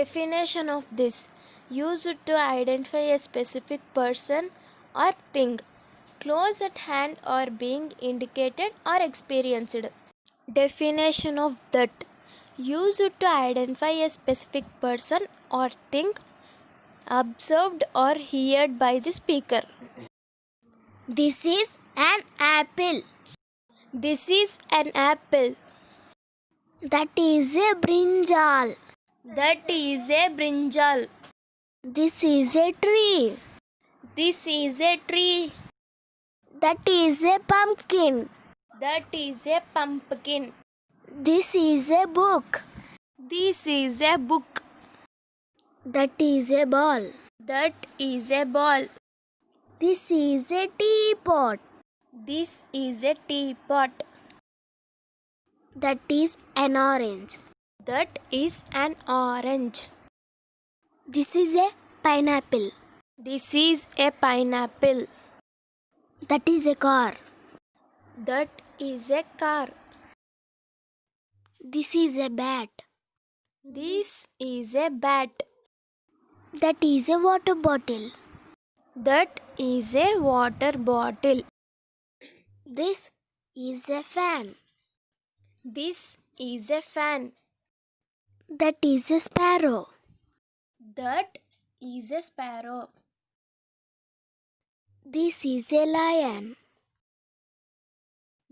Definition of this: used to identify a specific person or thing, close at hand or being indicated or experienced. Definition of that: used to identify a specific person or thing, observed or heard by the speaker. This is an apple. This is an apple. That is a brinjal. That is a brinjal. This is a tree. This is a tree. That is a pumpkin. That is a pumpkin. This is a book. This is a book. That is a ball. That is a ball. This is a teapot. This is a teapot. That is an orange. That is an orange. This is a pineapple. This is a pineapple. That is a car. That is a car. This is a bat. This is a bat. That is a water bottle. That is a water bottle. This is a fan. This is a fan. That is a sparrow. That is a sparrow. This is a lion.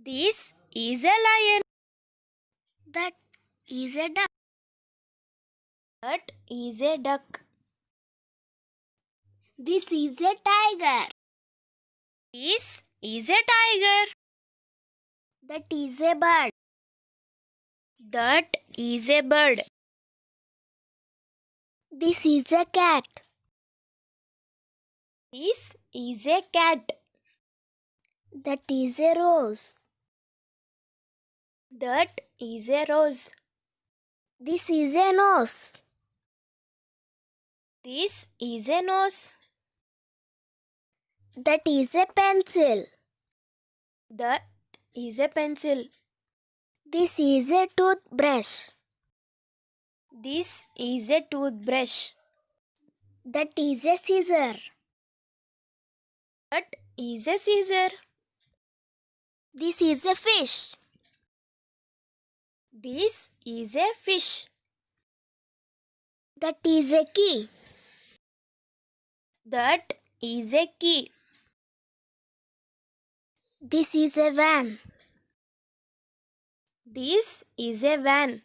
This is a lion. That is a duck. That is a duck. This is a tiger. This is a tiger. That is a bird. That is a bird. This is a cat. This is a cat. That is a rose. That is a rose. This is a nose. This is a nose. That is a pencil. That is a pencil. This is a toothbrush. This is a toothbrush. That is a scissor. That is a scissor. This is a fish. This is a fish. That is a key. That is a key. This is a van. This is a van.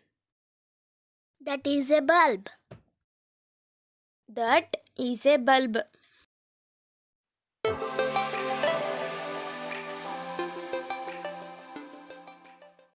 That is a bulb. That is a bulb.